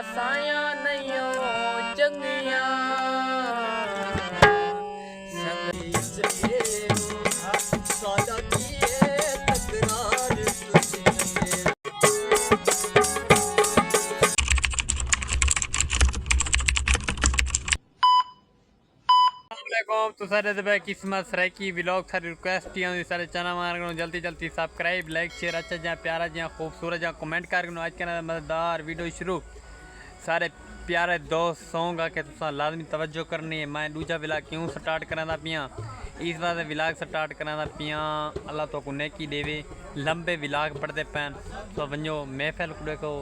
ਸਾਇਆ ਨਹੀਂ ਓ ਚੰਗੀਆਂ ਸੰਗੀ ਚੰਗੇ ਸਾਡਾ ਕੀਏ ਤਕਰਾਰ ਤੁਸੀਂ तो सारे दबा किस्मत सराकी व्लॉग सारी रिक्वेस्ट ही सारे चैनल मार जल्दी जल्दी सब्सक्राइब लाइक शेयर अच्छा जहाँ प्यारा जहाँ खूबसूरत जहाँ कमेंट कर आज के मज़ेदार वीडियो शुरू सारे प्यारे दोस्त सॉन्ग आके तुसा लाजमी तवज्जो करनी है। मैं दूजा विलाग क्यों स्टार्ट कराना पिया इस बार विलाग स्टार्ट कराना पिया अल्लाह तो को नेकी देवे लंबे विलाग पढ़ते पैन तो वंजो महफिल को देखो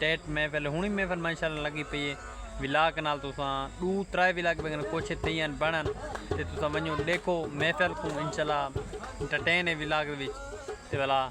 टेट महफिल हुणी महफिल माशाअल्लाह लगी पई है विलाग नाल तुसा 2-3 विलाग बगन कोशिश थी बनन ते तुसा वञो देखो महफिल को इंशाल्लाह एंटरटेन है विलाग विच ते वाला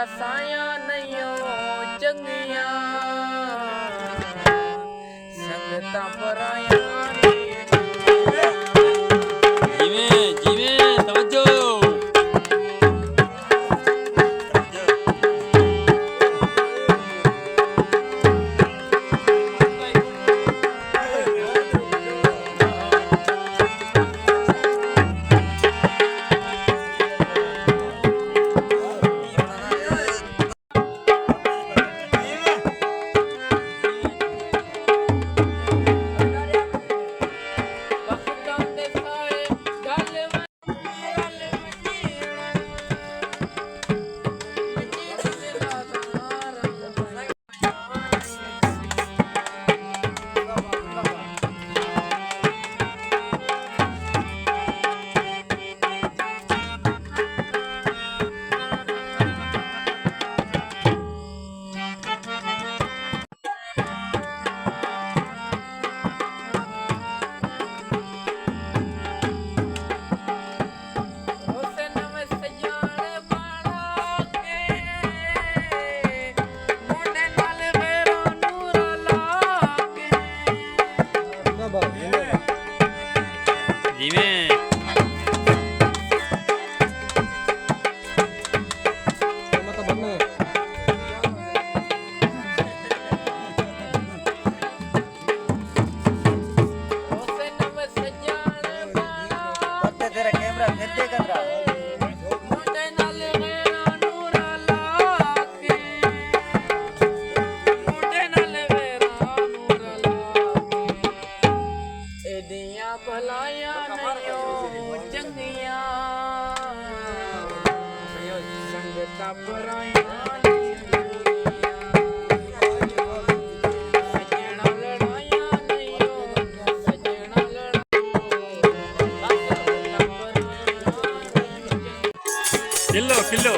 साया नहीं ओ चंगिया संगता पराया भलाया नहीं चंगिया संगता पराया किलो किलो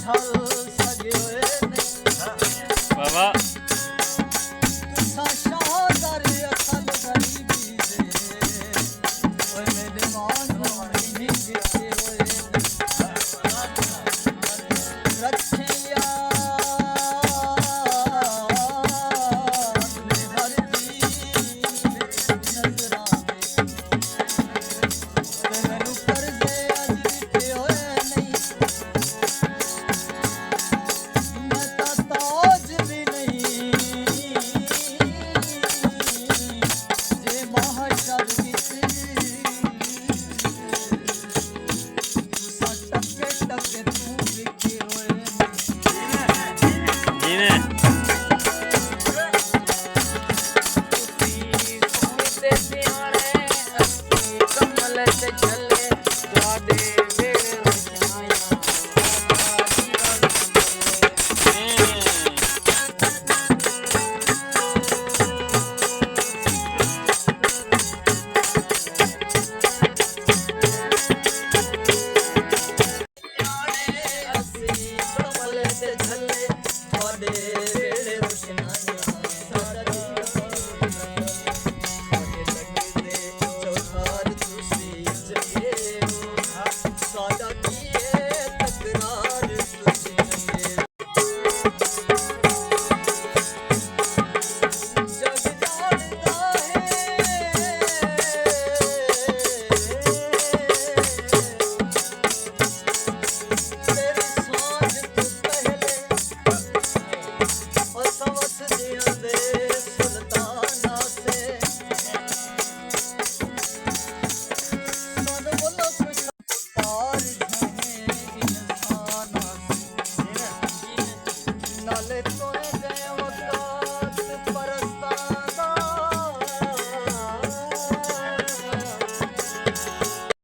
ढल